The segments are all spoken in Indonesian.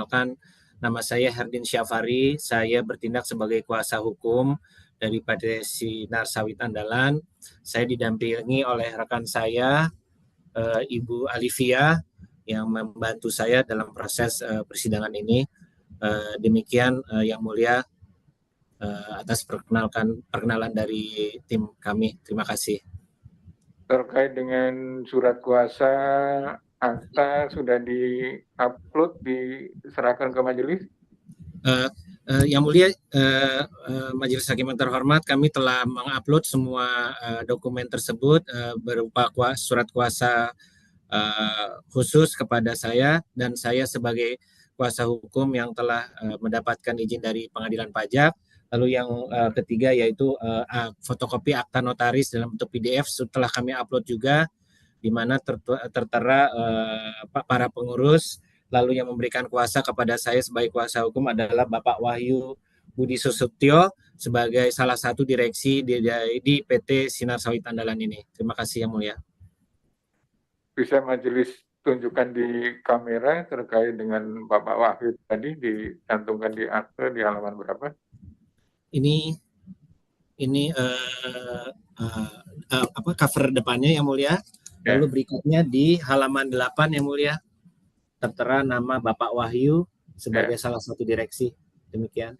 perkenalkan, nama saya Herdin Syafari. Saya bertindak sebagai kuasa hukum daripada Sinar Sawit Andalan. Saya didampingi oleh rekan saya, Ibu Alivia, yang membantu saya dalam proses persidangan ini. Demikian Yang Mulia, atas perkenalan dari tim kami. Terima kasih. Terkait dengan surat kuasa, akta sudah di-upload, diserahkan ke majelis? Yang Mulia, Majelis Hakim yang terhormat, kami telah mengupload semua dokumen tersebut berupa surat kuasa khusus kepada saya, dan saya sebagai kuasa hukum yang telah mendapatkan izin dari Pengadilan Pajak. Lalu yang ketiga yaitu fotokopi akta notaris dalam bentuk PDF setelah kami upload juga, di mana tertera para pengurus. Lalu yang memberikan kuasa kepada saya sebagai kuasa hukum adalah Bapak Wahyu Budi Susutyo sebagai salah satu direksi di PT Sinar Sawit Andalan ini. Terima kasih Yang Mulia. Bisa majelis tunjukkan di kamera terkait dengan Bapak Wahyu tadi, dicantumkan di akte di halaman berapa? Ini cover depannya Yang Mulia. Lalu berikutnya di halaman 8 Yang Mulia, tertera nama Bapak Wahyu sebagai salah satu direksi. Demikian.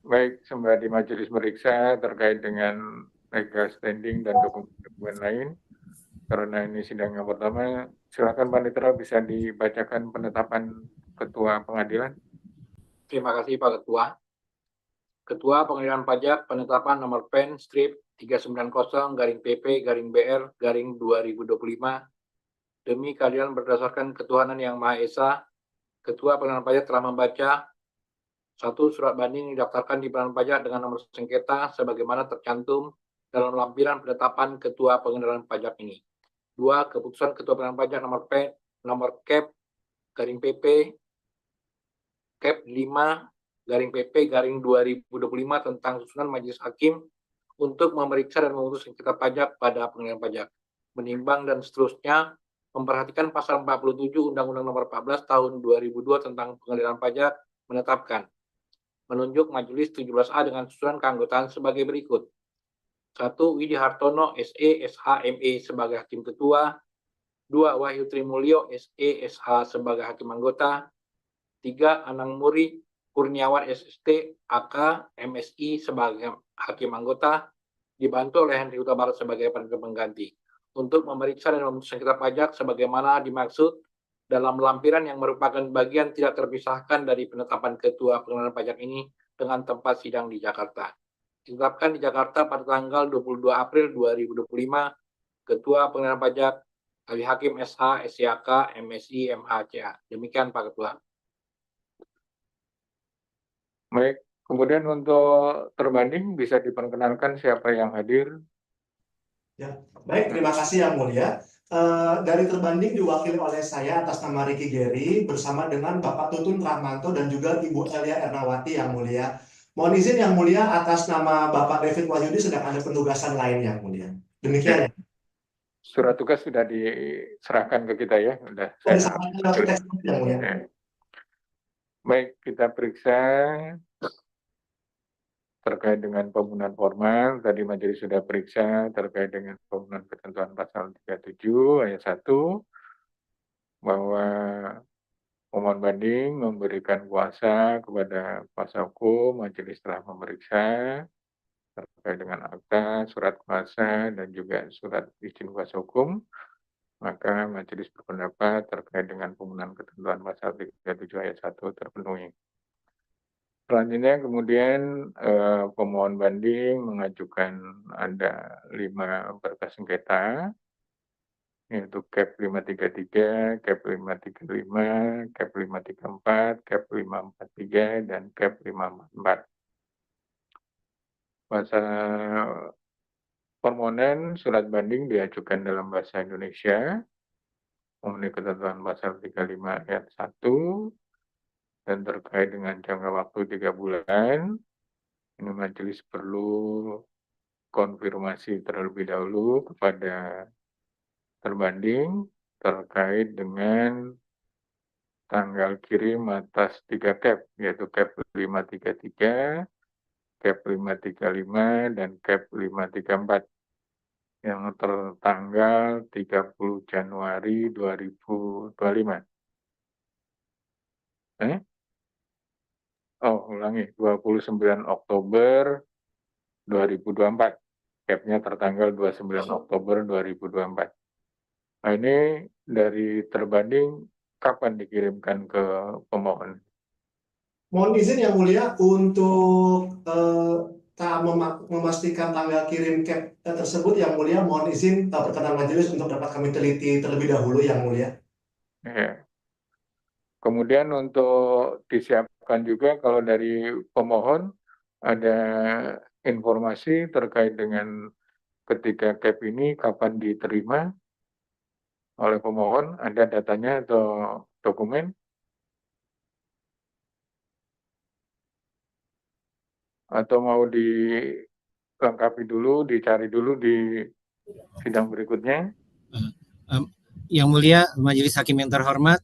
Baik, sembari majelis meriksa terkait dengan legal standing dan dokumen lain, karena ini sidang yang pertama, silakan Panitera bisa dibacakan penetapan Ketua Pengadilan. Terima kasih Pak Ketua. Ketua Pengadilan Pajak penetapan nomor PEN strip 390-BP-BR-2025 demi keadilan berdasarkan ketuhanan yang Maha Esa. Ketua Pengadilan Pajak telah membaca: 1. Surat banding didaftarkan di Pengadilan Pajak dengan nomor sengketa sebagaimana tercantum dalam lampiran penetapan Ketua Pengadilan Pajak ini. 2. Keputusan Ketua Pengadilan Pajak nomor Cap /PP Cap 5/PP/2025 tentang susunan Majelis Hakim untuk memeriksa dan memutus sengketa pajak pada Pengadilan Pajak, menimbang dan seterusnya, memperhatikan pasal 47 Undang-Undang Nomor 14 Tahun 2002 tentang Pengadilan Pajak, menetapkan, menunjuk Majelis 17A dengan susunan keanggotaan sebagai berikut: 1. Widi Hartono, SE, SH, ME sebagai Hakim Ketua. 2. Wahyu Trimulyo, SE, SH sebagai Hakim Anggota. 3. Anang Muri Kurniawan, SST, AK, MSI sebagai Hakim Anggota, dibantu oleh Henry Huta Barat sebagai penerima pengganti, untuk memeriksa dan memutus sengketa pajak sebagaimana dimaksud dalam lampiran yang merupakan bagian tidak terpisahkan dari penetapan Ketua Pengadilan Pajak ini dengan tempat sidang di Jakarta. Ditetapkan di Jakarta pada tanggal 22 April 2025, Ketua Pengadilan Pajak Ali Hakim SH, SYK, MSI, MHCA. Demikian Pak Ketua. Baik, kemudian untuk terbanding bisa diperkenalkan siapa yang hadir? Ya, baik, terima kasih Yang Mulia. Dari terbanding diwakili oleh saya atas nama Ricky Geri bersama dengan Bapak Tutun Rahmanto dan juga Ibu Elia Ernawati Yang Mulia. Mohon izin Yang Mulia, atas nama Bapak David Wahyudi sedang ada penugasan lain Yang Mulia. Demikian ya. Surat tugas sudah diserahkan ke kita ya, sudah. Yang Mulia. Baik, kita periksa terkait dengan pembunuhan formal. Tadi majelis sudah periksa terkait dengan pembunuhan ketentuan pasal 37 ayat 1, bahwa pemohon banding memberikan kuasa kepada kuasa hukum. Majelis telah memeriksa terkait dengan akta, surat kuasa, dan juga surat izin kuasa hukum. Maka majelis berpendapat terkait dengan pembunuhan ketentuan pasal 37 ayat 1 terpenuhi. Selanjutnya kemudian pemohon banding mengajukan ada 5 berkas sengketa, yaitu Cap 533, Cap 535, Cap 534, Cap 543, dan Cap 544. Pasal permohonan surat banding diajukan dalam bahasa Indonesia, memenuhi ketentuan pasal 35 ayat 1, dan terkait dengan jangka waktu 3 bulan, ini majelis perlu konfirmasi terlebih dahulu kepada terbanding terkait dengan tanggal kirim atas 3 CAP, yaitu CAP 533, CAP 535, dan CAP 534 yang tertanggal 30 Januari 2025. Ulangi, 29 Oktober 2024. CAP-nya tertanggal 29 Oktober 2024. Nah, ini dari terbanding kapan dikirimkan ke pemohon? Mohon izin Yang Mulia untuk memastikan tanggal kirim CAP tersebut, Yang Mulia, mohon izin perkenan majelis untuk dapat kami teliti terlebih dahulu, Yang Mulia. Ya. Kemudian untuk disiapkan juga kalau dari pemohon ada informasi terkait dengan ketika CAP ini kapan diterima oleh pemohon, ada datanya atau dokumen? Atau mau dilengkapi dulu, dicari dulu di sidang berikutnya? Yang Mulia Majelis Hakim yang terhormat,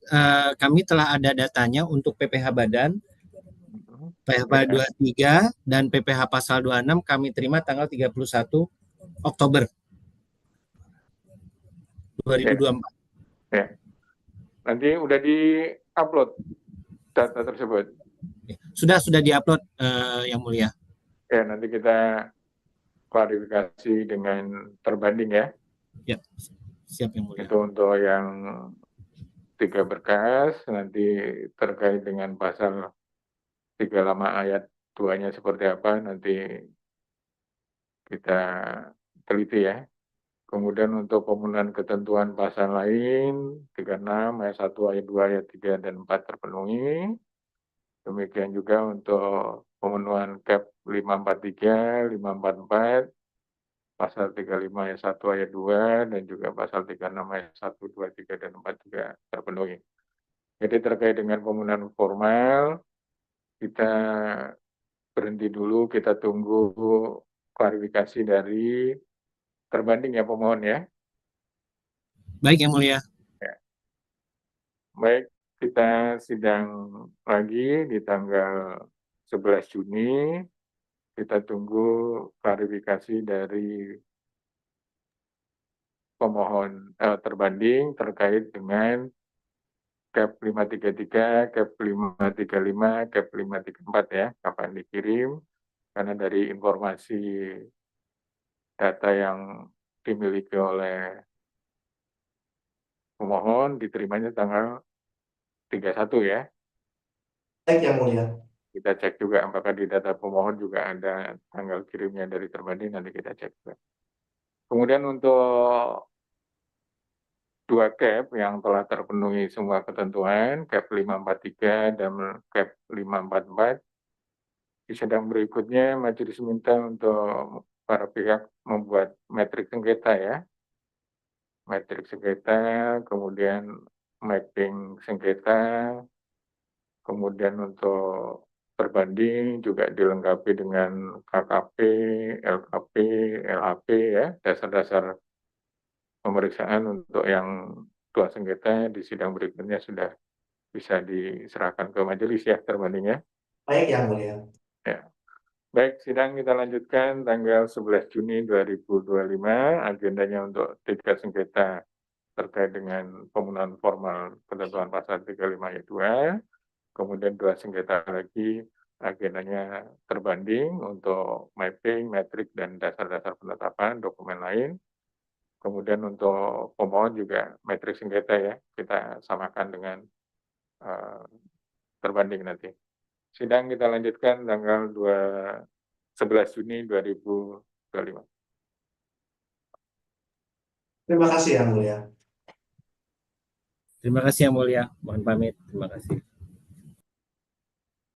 kami telah ada datanya untuk PPh Badan, PPh 23 dan PPh pasal 26 kami terima tanggal 31 Oktober 2024. Ya. Nanti udah di-upload data tersebut? Sudah diupload, Yang Mulia. Ya, nanti kita klarifikasi dengan terbanding ya. Ya, siap Yang Mulia. Itu untuk yang 3 berkas, nanti terkait dengan pasal 35 ayat 2-nya seperti apa, nanti kita teliti ya. Kemudian untuk pemenuhan ketentuan pasal lain, 36, ayat 1, ayat 2, ayat 3, dan 4 terpenuhi. Demikian juga untuk pemenuhan CAP 543, 544, pasal 35 ayat 1, ayat 2, dan juga pasal 36 ayat 1, 2, 3, dan 4 juga terpenuhi. Jadi terkait dengan pemenuhan formal, kita berhenti dulu, kita tunggu klarifikasi dari terbanding ya pemohon ya. Baik Yang Mulia. Ya. Baik, kita sidang lagi di tanggal 11 Juni. Kita tunggu klarifikasi dari pemohon terbanding terkait dengan CAP 533, CAP 535, CAP 534 ya, kapan dikirim. Karena dari informasi data yang dimiliki oleh pemohon diterimanya tanggal 31 ya. Baik Yang Mulia. Kita cek juga apakah di data pemohon juga ada tanggal kirimnya dari terbanding, nanti kita cek juga. Kemudian untuk 2 CAP yang telah terpenuhi semua ketentuan, CAP 543 dan CAP 544, di sidang berikutnya majelis minta untuk para pihak membuat metrik sengketa ya. Metrik sengketa, kemudian mapping sengketa, kemudian untuk berbanding juga dilengkapi dengan KKP, LKP, LAP ya, dasar-dasar pemeriksaan untuk yang 2 sengketa di sidang berikutnya sudah bisa diserahkan ke majelis ya terbandingnya. Baik Yang Mulia. Ya. Baik, sidang kita lanjutkan tanggal 11 Juni 2025, agendanya untuk 3 sengketa terkait dengan pemenuhan formal ketentuan pasal 35 ayat 2, kemudian 2 sengketa lagi agendanya terbanding untuk mapping, metrik, dan dasar-dasar penetapan dokumen lain. Kemudian untuk pemohon juga metrik sengketa ya, kita samakan dengan terbanding nanti. Sidang kita lanjutkan tanggal 11 Juni 2025. Terima kasih Yang Mulia. Terima kasih Yang Mulia. Mohon pamit. Terima kasih.